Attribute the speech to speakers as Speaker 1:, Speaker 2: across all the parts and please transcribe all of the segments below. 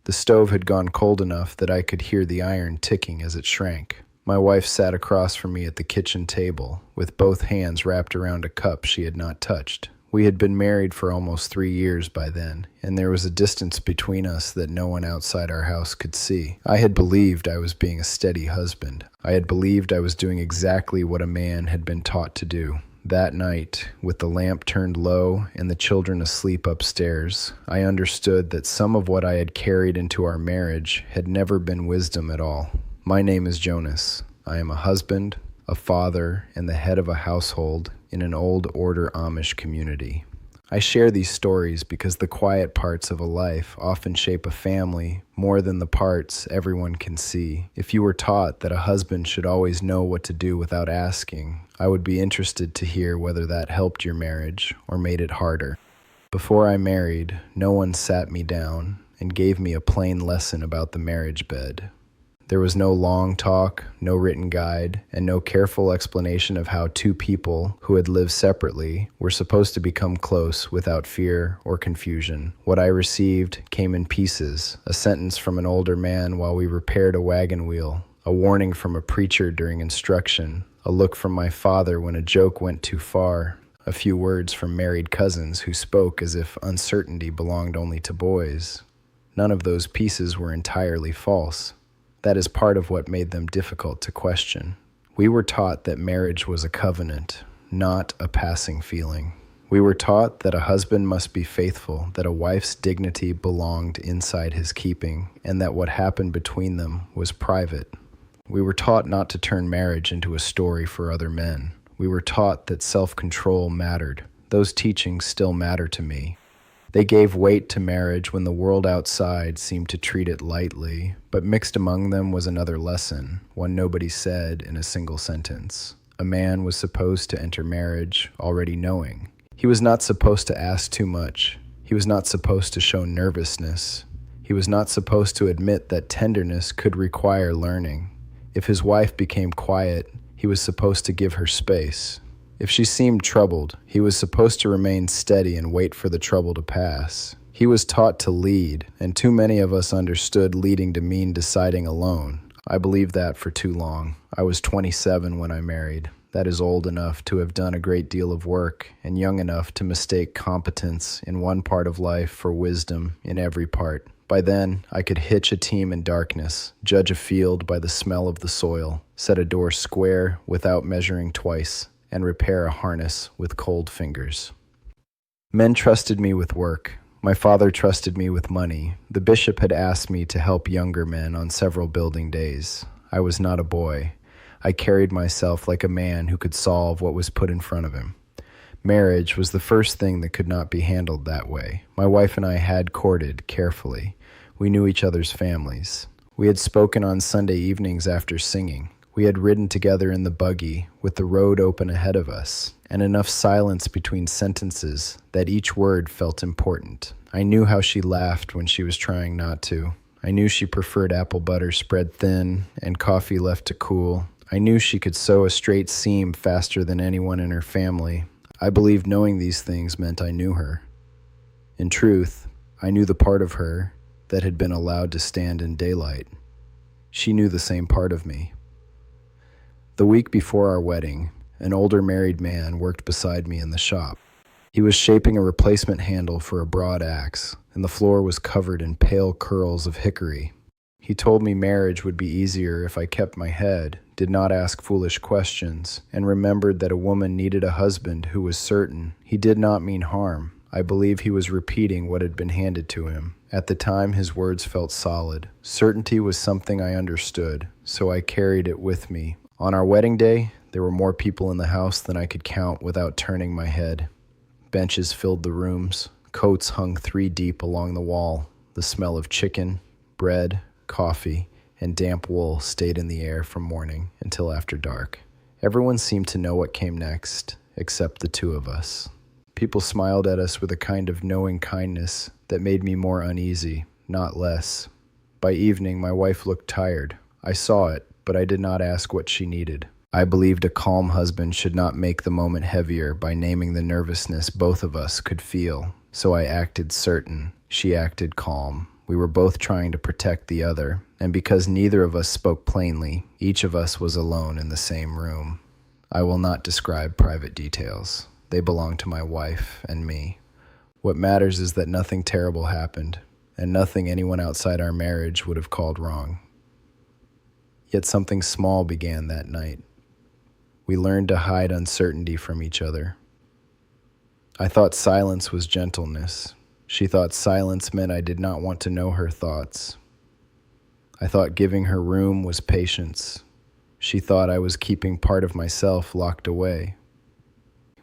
Speaker 1: The stove had gone cold enough that I could hear the iron ticking as it shrank. My wife sat across from me at the kitchen table, with both hands wrapped around a cup she had not touched. We had been married for almost 3 years by then, and there was a distance between us that no one outside our house could see. I had believed I was being a steady husband. I had believed I was doing exactly what a man had been taught to do. That night, with the lamp turned low and the children asleep upstairs, I understood that some of what I had carried into our marriage had never been wisdom at all. My name is Jonas. I am a husband, a father, and the head of a household in an old order Amish community. I share these stories because the quiet parts of a life often shape a family more than the parts everyone can see. If you were taught that a husband should always know what to do without asking, I would be interested to hear whether that helped your marriage or made it harder. Before I married, no one sat me down and gave me a plain lesson about the marriage bed. There was no long talk, no written guide, and no careful explanation of how two people who had lived separately were supposed to become close without fear or confusion. What I received came in pieces: a sentence from an older man while we repaired a wagon wheel, a warning from a preacher during instruction, a look from my father when a joke went too far, a few words from married cousins who spoke as if uncertainty belonged only to boys. None of those pieces were entirely false. That is part of what made them difficult to question. We were taught that marriage was a covenant, not a passing feeling. We were taught that a husband must be faithful, that a wife's dignity belonged inside his keeping, and that what happened between them was private. We were taught not to turn marriage into a story for other men. We were taught that self-control mattered. Those teachings still matter to me. They gave weight to marriage when the world outside seemed to treat it lightly, but mixed among them was another lesson, one nobody said in a single sentence. A man was supposed to enter marriage already knowing. He was not supposed to ask too much. He was not supposed to show nervousness. He was not supposed to admit that tenderness could require learning. If his wife became quiet, he was supposed to give her space. If she seemed troubled, he was supposed to remain steady and wait for the trouble to pass. He was taught to lead, and too many of us understood leading to mean deciding alone. I believed that for too long. I was 27 when I married. That is old enough to have done a great deal of work, and young enough to mistake competence in one part of life for wisdom in every part. By then, I could hitch a team in darkness, judge a field by the smell of the soil, set a door square without measuring twice, and repair a harness with cold fingers. Men trusted me with work. My father trusted me with money. The bishop had asked me to help younger men on several building days. I was not a boy. I carried myself like a man who could solve what was put in front of him. Marriage was the first thing that could not be handled that way. My wife and I had courted carefully. We knew each other's families. We had spoken on Sunday evenings after singing. We had ridden together in the buggy with the road open ahead of us, and enough silence between sentences that each word felt important. I knew how she laughed when she was trying not to. I knew she preferred apple butter spread thin and coffee left to cool. I knew she could sew a straight seam faster than anyone in her family. I believed knowing these things meant I knew her. In truth, I knew the part of her that had been allowed to stand in daylight. She knew the same part of me. The week before our wedding, an older married man worked beside me in the shop. He was shaping a replacement handle for a broad axe, and the floor was covered in pale curls of hickory. He told me marriage would be easier if I kept my head, did not ask foolish questions, and remembered that a woman needed a husband who was certain. He did not mean harm. I believe he was repeating what had been handed to him. At the time, his words felt solid. Certainty was something I understood, so I carried it with me. On our wedding day, there were more people in the house than I could count without turning my head. Benches filled the rooms. Coats hung 3 deep along the wall. The smell of chicken, bread, coffee, and damp wool stayed in the air from morning until after dark. Everyone seemed to know what came next, except the two of us. People smiled at us with a kind of knowing kindness that made me more uneasy, not less. By evening, my wife looked tired. I saw it, but I did not ask what she needed. I believed a calm husband should not make the moment heavier by naming the nervousness both of us could feel, so I acted certain. She acted calm. We were both trying to protect the other, and because neither of us spoke plainly, each of us was alone in the same room. I will not describe private details. They belong to my wife and me. What matters is that nothing terrible happened, and nothing anyone outside our marriage would have called wrong. Yet something small began that night. We learned to hide uncertainty from each other. I thought silence was gentleness. She thought silence meant I did not want to know her thoughts. I thought giving her room was patience. She thought I was keeping part of myself locked away.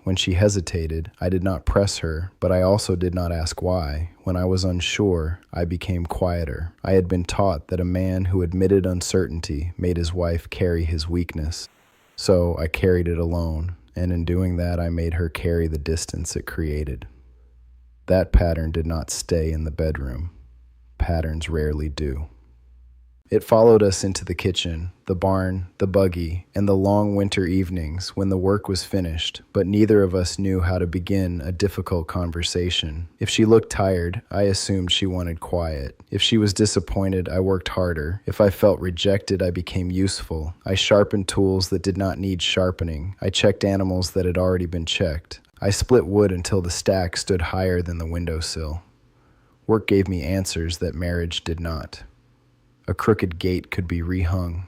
Speaker 1: When she hesitated, I did not press her, but I also did not ask why. When I was unsure, I became quieter. I had been taught that a man who admitted uncertainty made his wife carry his weakness. So I carried it alone, and in doing that, I made her carry the distance it created. That pattern did not stay in the bedroom. Patterns rarely do. It followed us into the kitchen, the barn, the buggy, and the long winter evenings when the work was finished, but neither of us knew how to begin a difficult conversation. If she looked tired, I assumed she wanted quiet. If she was disappointed, I worked harder. If I felt rejected, I became useful. I sharpened tools that did not need sharpening. I checked animals that had already been checked. I split wood until the stack stood higher than the windowsill. Work gave me answers that marriage did not. A crooked gate could be rehung.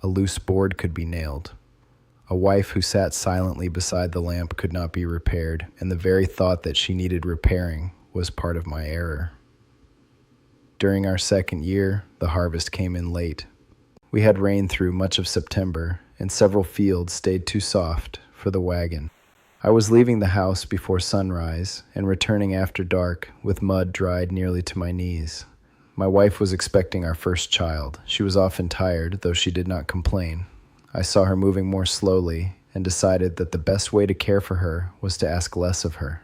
Speaker 1: A loose board could be nailed. A wife who sat silently beside the lamp could not be repaired, and the very thought that she needed repairing was part of my error. During our second year, the harvest came in late. We had rain through much of September, and several fields stayed too soft for the wagon. I was leaving the house before sunrise and returning after dark with mud dried nearly to my knees. My wife was expecting our first child. She was often tired, though she did not complain. I saw her moving more slowly and decided that the best way to care for her was to ask less of her.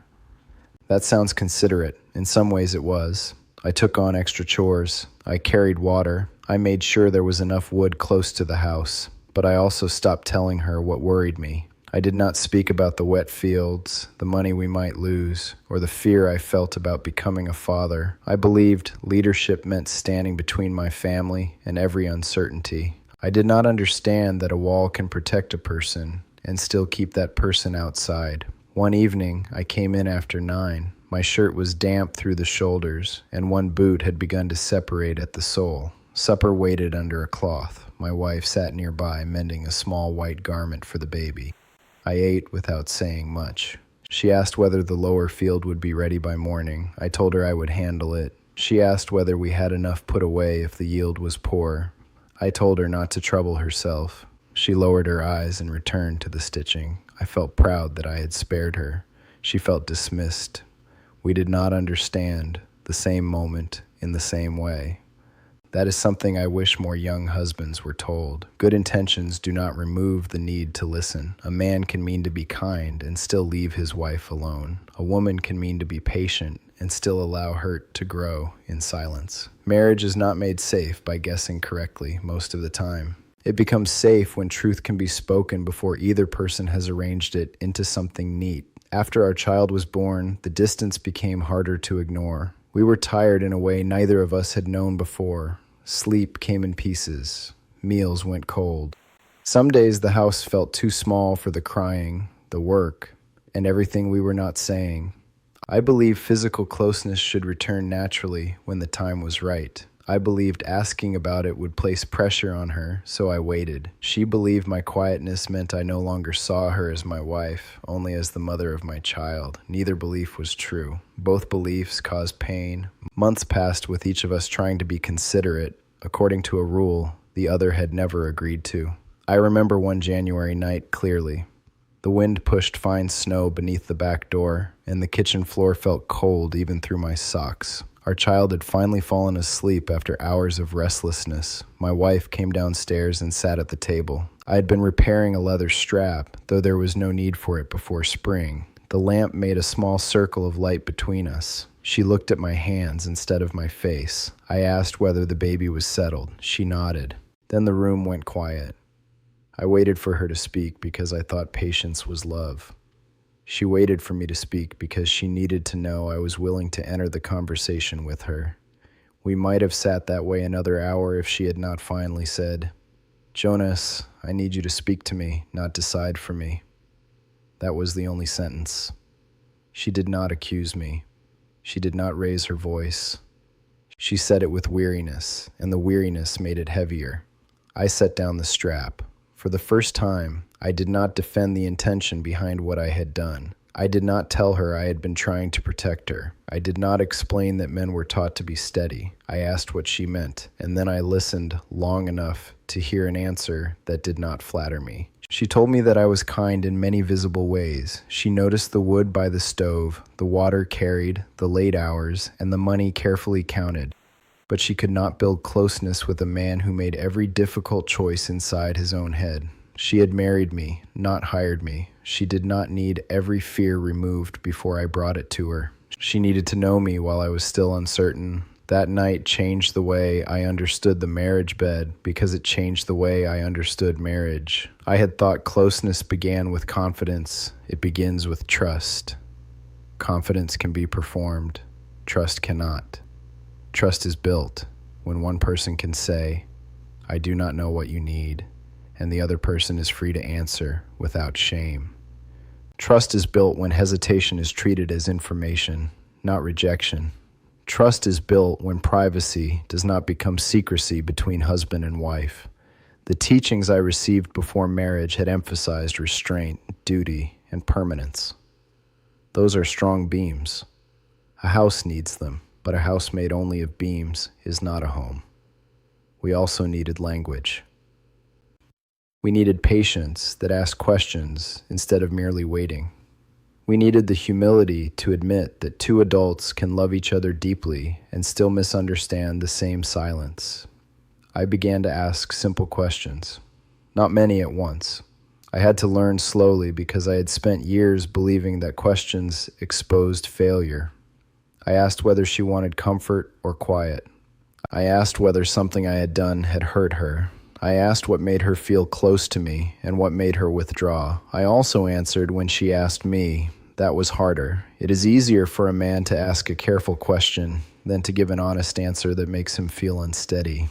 Speaker 1: That sounds considerate. In some ways it was. I took on extra chores. I carried water. I made sure there was enough wood close to the house. But I also stopped telling her what worried me. I did not speak about the wet fields, the money we might lose, or the fear I felt about becoming a father. I believed leadership meant standing between my family and every uncertainty. I did not understand that a wall can protect a person and still keep that person outside. One evening, I came in after 9. My shirt was damp through the shoulders, and one boot had begun to separate at the sole. Supper waited under a cloth. My wife sat nearby, mending a small white garment for the baby. I ate without saying much. She asked whether the lower field would be ready by morning. I told her I would handle it. She asked whether we had enough put away if the yield was poor. I told her not to trouble herself. She lowered her eyes and returned to the stitching. I felt proud that I had spared her. She felt dismissed. We did not understand the same moment in the same way. That is something I wish more young husbands were told. Good intentions do not remove the need to listen. A man can mean to be kind and still leave his wife alone. A woman can mean to be patient and still allow hurt to grow in silence. Marriage is not made safe by guessing correctly most of the time. It becomes safe when truth can be spoken before either person has arranged it into something neat. After our child was born, the distance became harder to ignore. We were tired in a way neither of us had known before. Sleep came in pieces. Meals went cold. Some days the house felt too small for the crying, the work, and everything we were not saying. I believe physical closeness should return naturally when the time was right. I believed asking about it would place pressure on her, so I waited. She believed my quietness meant I no longer saw her as my wife, only as the mother of my child. Neither belief was true. Both beliefs caused pain. Months passed with each of us trying to be considerate, according to a rule the other had never agreed to. I remember one January night clearly. The wind pushed fine snow beneath the back door, and the kitchen floor felt cold even through my socks. Our child had finally fallen asleep after hours of restlessness. My wife came downstairs and sat at the table. I had been repairing a leather strap, though there was no need for it before spring. The lamp made a small circle of light between us. She looked at my hands instead of my face. I asked whether the baby was settled. She nodded. Then the room went quiet. I waited for her to speak because I thought patience was love. She waited for me to speak because she needed to know I was willing to enter the conversation with her. We might have sat that way another hour if she had not finally said, "Jonas, I need you to speak to me, not decide for me." That was the only sentence. She did not accuse me. She did not raise her voice. She said it with weariness, and the weariness made it heavier. I set down the strap. For the first time, I did not defend the intention behind what I had done. I did not tell her I had been trying to protect her. I did not explain that men were taught to be steady. I asked what she meant, and then I listened long enough to hear an answer that did not flatter me. She told me that I was kind in many visible ways. She noticed the wood by the stove, the water carried, the late hours, and the money carefully counted. But she could not build closeness with a man who made every difficult choice inside his own head. She had married me, not hired me. She did not need every fear removed before I brought it to her. She needed to know me while I was still uncertain. That night changed the way I understood the marriage bed because it changed the way I understood marriage. I had thought closeness began with confidence. It begins with trust. Confidence can be performed. Trust cannot. Trust is built when one person can say, "I do not know what you need," and the other person is free to answer without shame. Trust is built when hesitation is treated as information, not rejection. Trust is built when privacy does not become secrecy between husband and wife. The teachings I received before marriage had emphasized restraint, duty, and permanence. Those are strong beams. A house needs them, but a house made only of beams is not a home. We also needed language. We needed patience that asked questions instead of merely waiting. We needed the humility to admit that two adults can love each other deeply and still misunderstand the same silence. I began to ask simple questions, not many at once. I had to learn slowly because I had spent years believing that questions exposed failure. I asked whether she wanted comfort or quiet. I asked whether something I had done had hurt her. I asked what made her feel close to me and what made her withdraw. I also answered when she asked me. That was harder. It is easier for a man to ask a careful question than to give an honest answer that makes him feel unsteady.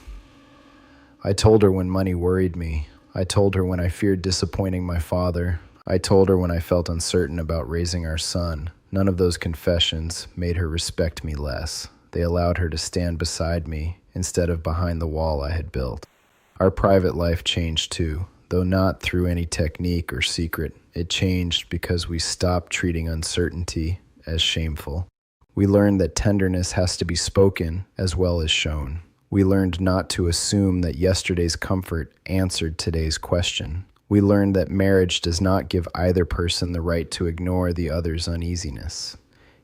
Speaker 1: I told her when money worried me. I told her when I feared disappointing my father. I told her when I felt uncertain about raising our son. None of those confessions made her respect me less. They allowed her to stand beside me instead of behind the wall I had built. Our private life changed too, though not through any technique or secret. It changed because we stopped treating uncertainty as shameful. We learned that tenderness has to be spoken as well as shown. We learned not to assume that yesterday's comfort answered today's question. We learned that marriage does not give either person the right to ignore the other's uneasiness.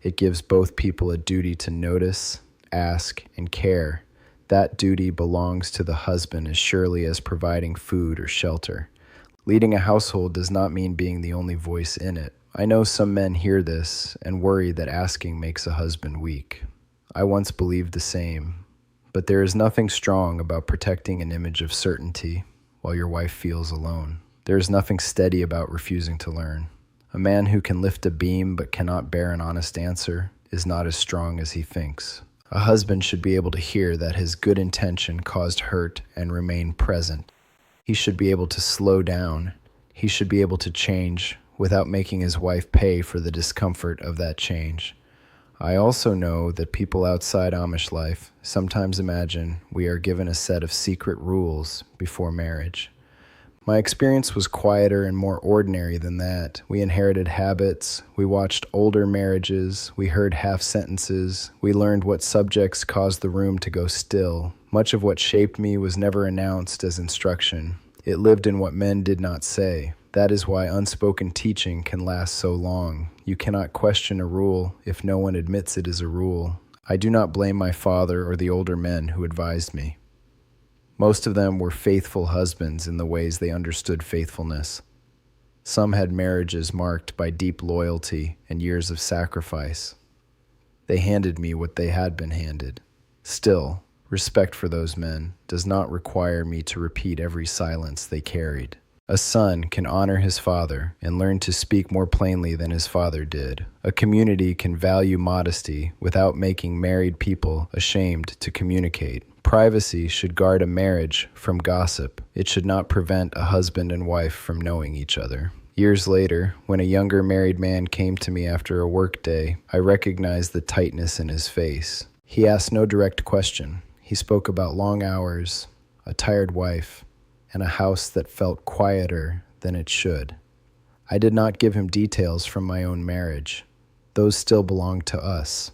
Speaker 1: It gives both people a duty to notice, ask, and care. That duty belongs to the husband as surely as providing food or shelter. Leading a household does not mean being the only voice in it. I know some men hear this and worry that asking makes a husband weak. I once believed the same, but there is nothing strong about protecting an image of certainty while your wife feels alone. There is nothing steady about refusing to learn. A man who can lift a beam but cannot bear an honest answer is not as strong as he thinks. A husband should be able to hear that his good intention caused hurt and remain present. He should be able to slow down. He should be able to change without making his wife pay for the discomfort of that change. I also know that people outside Amish life sometimes imagine we are given a set of secret rules before marriage. My experience was quieter and more ordinary than that. We inherited habits, we watched older marriages, we heard half sentences, we learned what subjects caused the room to go still. Much of what shaped me was never announced as instruction. It lived in what men did not say. That is why unspoken teaching can last so long. You cannot question a rule if no one admits it is a rule. I do not blame my father or the older men who advised me. Most of them were faithful husbands in the ways they understood faithfulness. Some had marriages marked by deep loyalty and years of sacrifice. They handed me what they had been handed. Still, respect for those men does not require me to repeat every silence they carried. A son can honor his father and learn to speak more plainly than his father did. A community can value modesty without making married people ashamed to communicate. Privacy should guard a marriage from gossip. It should not prevent a husband and wife from knowing each other. Years later, when a younger married man came to me after a work day, I recognized the tightness in his face. He asked no direct question. He spoke about long hours, a tired wife, and a house that felt quieter than it should. I did not give him details from my own marriage. Those still belonged to us.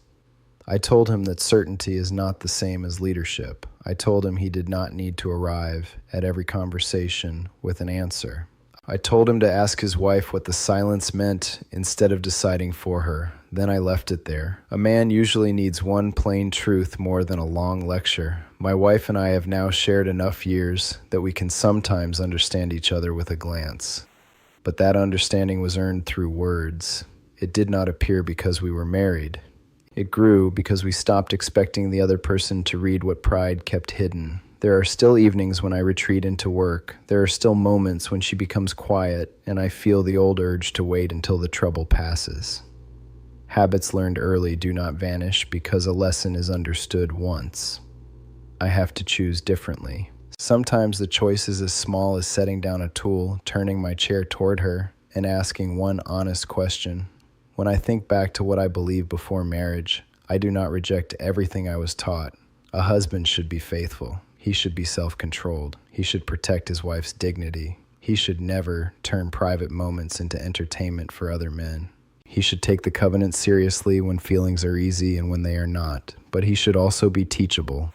Speaker 1: I told him that certainty is not the same as leadership. I told him he did not need to arrive at every conversation with an answer. I told him to ask his wife what the silence meant instead of deciding for her. Then I left it there. A man usually needs one plain truth more than a long lecture. My wife and I have now shared enough years that we can sometimes understand each other with a glance. But that understanding was earned through words. It did not appear because we were married. It grew because we stopped expecting the other person to read what pride kept hidden. There are still evenings when I retreat into work. There are still moments when she becomes quiet and I feel the old urge to wait until the trouble passes. Habits learned early do not vanish because a lesson is understood once. I have to choose differently. Sometimes the choice is as small as setting down a tool, turning my chair toward her, and asking one honest question. When I think back to what I believed before marriage, I do not reject everything I was taught. A husband should be faithful. He should be self-controlled. He should protect his wife's dignity. He should never turn private moments into entertainment for other men. He should take the covenant seriously when feelings are easy and when they are not, but he should also be teachable.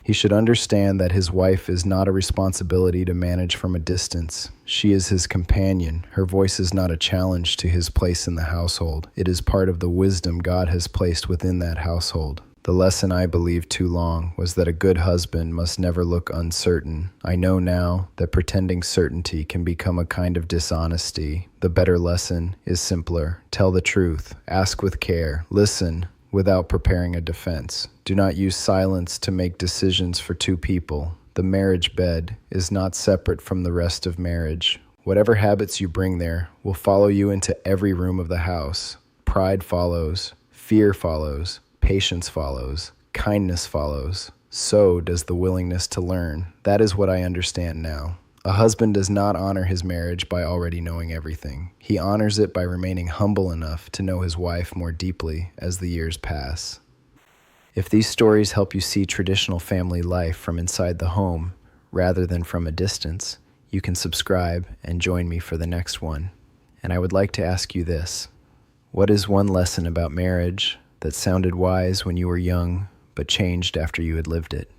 Speaker 1: He should understand that his wife is not a responsibility to manage from a distance. She is his companion. Her voice is not a challenge to his place in the household. It is part of the wisdom God has placed within that household. The lesson I believed too long was that a good husband must never look uncertain. I know now that pretending certainty can become a kind of dishonesty. The better lesson is simpler. Tell the truth. Ask with care. Listen without preparing a defense. Do not use silence to make decisions for two people. The marriage bed is not separate from the rest of marriage. Whatever habits you bring there will follow you into every room of the house. Pride follows. Fear follows. Patience follows, kindness follows. So does the willingness to learn. That is what I understand now. A husband does not honor his marriage by already knowing everything. He honors it by remaining humble enough to know his wife more deeply as the years pass. If these stories help you see traditional family life from inside the home rather than from a distance, you can subscribe and join me for the next one. And I would like to ask you this. What is one lesson about marriage that sounded wise when you were young, but changed after you had lived it?